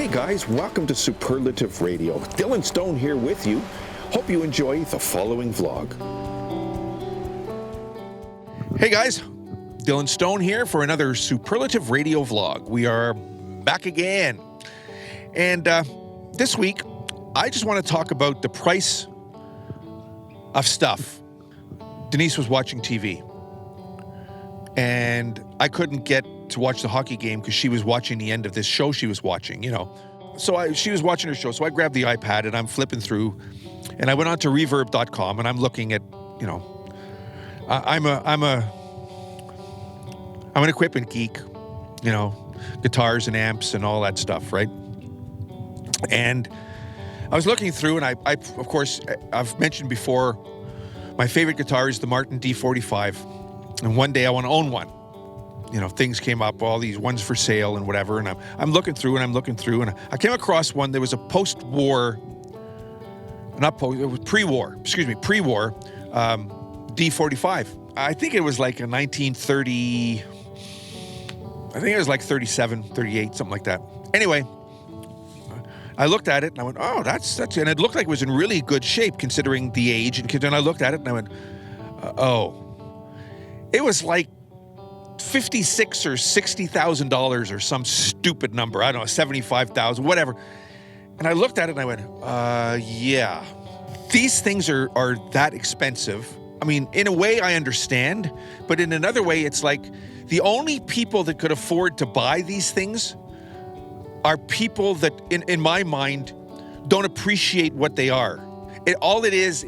Hey guys, welcome to Superlative Radio. Dylan Stone here with you. Hope you enjoy the following vlog. Hey guys, Dylan Stone here for another Superlative Radio vlog. We are back again. And this week, I just want to talk about the price of stuff. Denise was watching TV. And I couldn't get to watch the hockey game because she was watching the end of this show she was watching, you know. So she was watching her show, so I grabbed the iPad and I'm flipping through, and I went on to reverb.com and I'm looking at, you know, I'm an equipment geek, you know, guitars and amps and all that stuff, right? And I was looking through, and I of course, I've mentioned before, my favorite guitar is the Martin D45, and one day I want to own one. You know, things came up, all these ones for sale and whatever, and I'm looking through, and I came across one. There was a pre-war D45. I think it was like a 1930, I think it was like 37, 38, something like that. Anyway, I looked at it and I went, oh, that's, and it looked like it was in really good shape considering the age. And then I looked at it and I went, it was like $56,000 or $60,000 or some stupid number. I don't know, 75,000, whatever. And I looked at it and I went, yeah, these things are that expensive. I mean, in a way I understand, but in another way, it's like the only people that could afford to buy these things are people that, in my mind, don't appreciate what they are. All it is,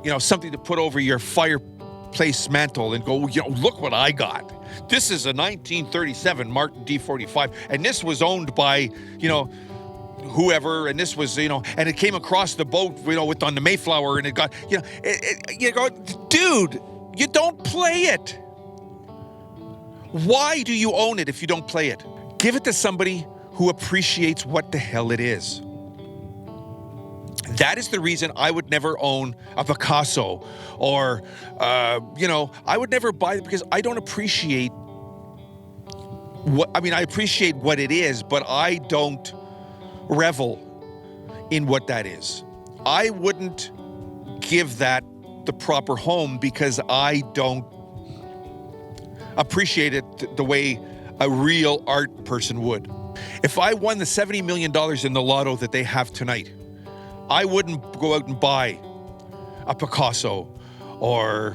you know, something to put over your fireplace mantle and go, you know, look what I got. This is a 1937 Martin D45, and this was owned by, you know, whoever, and this was, you know, and it came across the boat, you know, on the Mayflower, and it got, you know, you go, dude, you don't play it. Why do you own it if you don't play it? Give it to somebody who appreciates what the hell it is. That is the reason I would never own a Picasso or, you know, I would never buy it because I don't appreciate I appreciate what it is, but I don't revel in what that is. I wouldn't give that the proper home because I don't appreciate it the way a real art person would. If I won the $70 million in the lotto that they have tonight, I wouldn't go out and buy a Picasso or,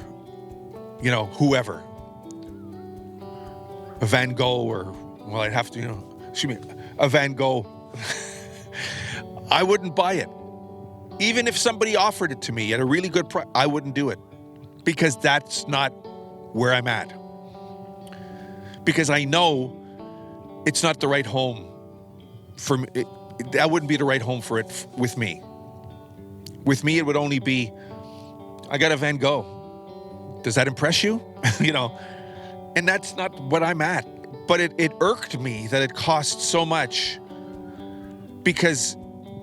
you know, whoever. A Van Gogh or, well, I'd have to, you know, a Van Gogh. I wouldn't buy it. Even if somebody offered it to me at a really good price, I wouldn't do it because that's not where I'm at. Because I know it's not the right home for me. That wouldn't be the right home for it with me. With me, it would only be, I got a Van Gogh. Does that impress you? You know, and that's not what I'm at. But it irked me that it cost so much, because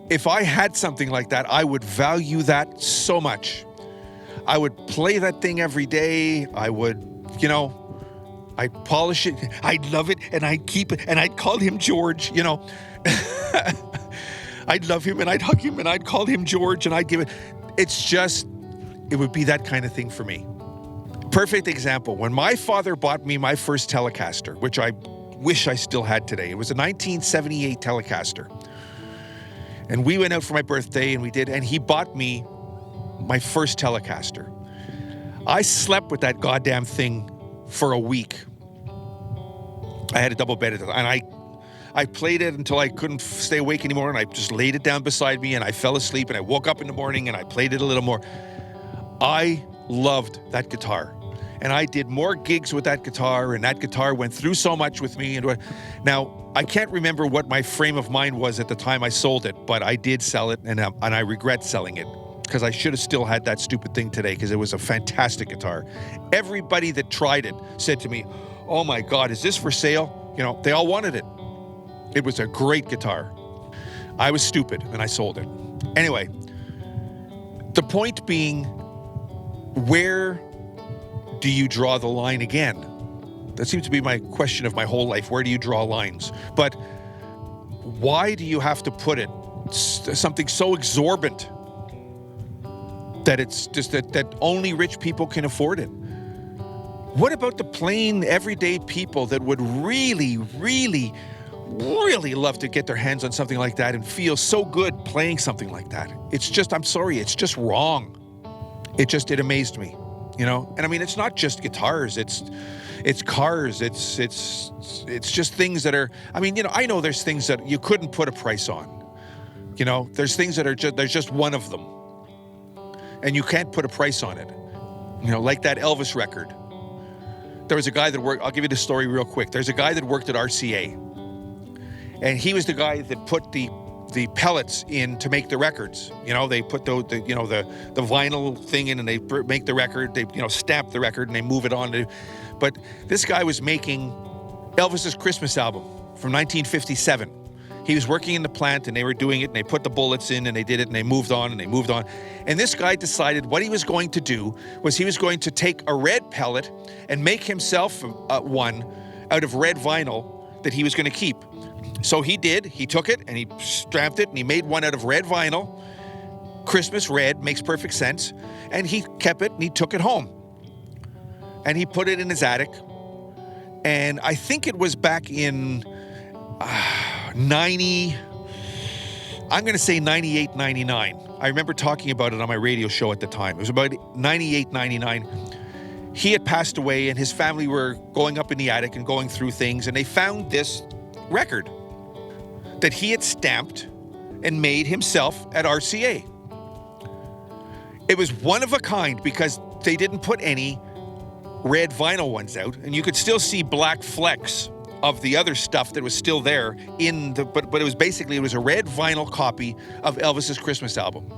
if I had something like that, I would value that so much. I would play that thing every day. I would, you know, I'd polish it. I'd love it, and I'd keep it, and I'd call him George, you know. I'd love him, and I'd hug him, and I'd call him George, and I'd give it. It's just, it would be that kind of thing for me. Perfect example. When my father bought me my first Telecaster, which I wish I still had today. It was a 1978 Telecaster. And we went out for my birthday, and he bought me my first Telecaster. I slept with that goddamn thing for a week. I had a double bed, and I played it until I couldn't stay awake anymore, and I just laid it down beside me, and I fell asleep, and I woke up in the morning, and I played it a little more. I loved that guitar, and I did more gigs with that guitar, and that guitar went through so much with me. Now, I can't remember what my frame of mind was at the time I sold it, but I did sell it, and I regret selling it, because I should have still had that stupid thing today, because it was a fantastic guitar. Everybody that tried it said to me, oh my God, is this for sale? You know, they all wanted it. It was a great guitar. I was stupid and I sold it. Anyway, the point being, where do you draw the line again? That seems to be my question of my whole life. Where do you draw lines? But why do you have to put it something so exorbitant that it's just that only rich people can afford it? What about the plain, everyday people that would really, really, really love to get their hands on something like that and feel so good playing something like that? It's just, I'm sorry, it's just wrong. It amazed me, you know? And I mean, it's not just guitars, it's cars, it's just things that are, I mean, you know, I know there's things that you couldn't put a price on. You know, there's things that are just, there's just one of them. And you can't put a price on it. You know, like that Elvis record. There was a guy that worked, I'll give you the story real quick. There's a guy that worked at RCA. And he was the guy that put the pellets in to make the records. You know, they put the vinyl thing in and they make the record. They, you know, stamp the record and they move it on to. But this guy was making Elvis's Christmas album from 1957. He was working in the plant and they were doing it and they put the bullets in and they did it and they moved on and they moved on. And this guy decided what he was going to do was he was going to take a red pellet and make himself one out of red vinyl that he was going to keep. So he did. He took it and he stamped it and he made one out of red vinyl. Christmas red, makes perfect sense. And he kept it and he took it home. And he put it in his attic. And I think it was back in 98, 99. I remember talking about it on my radio show at the time. It was about 98, 99. He had passed away and his family were going up in the attic and going through things, and they found this record that he had stamped and made himself at RCA. It was one of a kind because they didn't put any red vinyl ones out, and you could still see black flecks of the other stuff that was still there in the, but it was basically, it was a red vinyl copy of Elvis's Christmas album.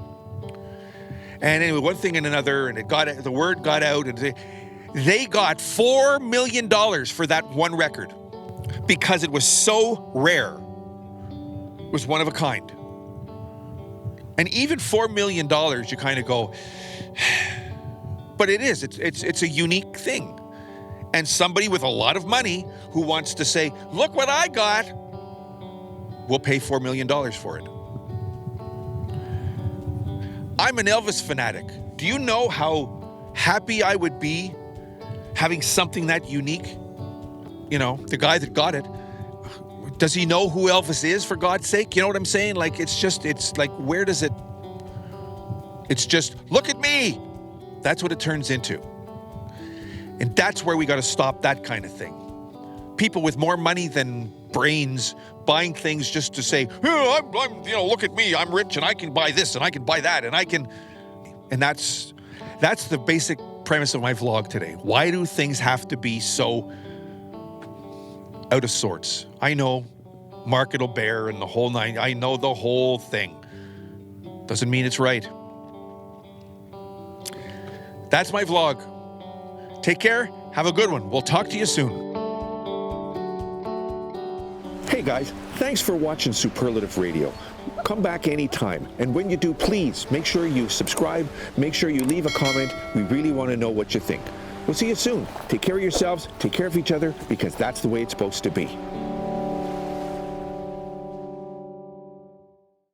And anyway, one thing and another, and the word got out, and they got $4 million for that one record because it was so rare. It was one of a kind. And even $4 million, you kind of go, but it is, it's a unique thing. And somebody with a lot of money who wants to say, look what I got, will pay $4 million for it. I'm an Elvis fanatic. Do you know how happy I would be having something that unique? You know, the guy that got it, does he know who Elvis is, for God's sake? You know what I'm saying? Like, it's like, where does it, it's just, look at me. That's what it turns into. And that's where we got to stop that kind of thing. People with more money than brains buying things just to say, oh, I'm, you know, look at me, I'm rich and I can buy this and I can buy that and I can. And that's the basic premise of my vlog today. Why do things have to be so out of sorts? I know, market will bear and the whole nine. I know the whole thing. Doesn't mean it's right. That's my vlog. Take care. Have a good one. We'll talk to you soon. Hey guys, thanks for watching Superlative Radio. Come back anytime. And when you do, please make sure you subscribe. Make sure you leave a comment. We really want to know what you think. We'll see you soon. Take care of yourselves. Take care of each other, because that's the way it's supposed to be.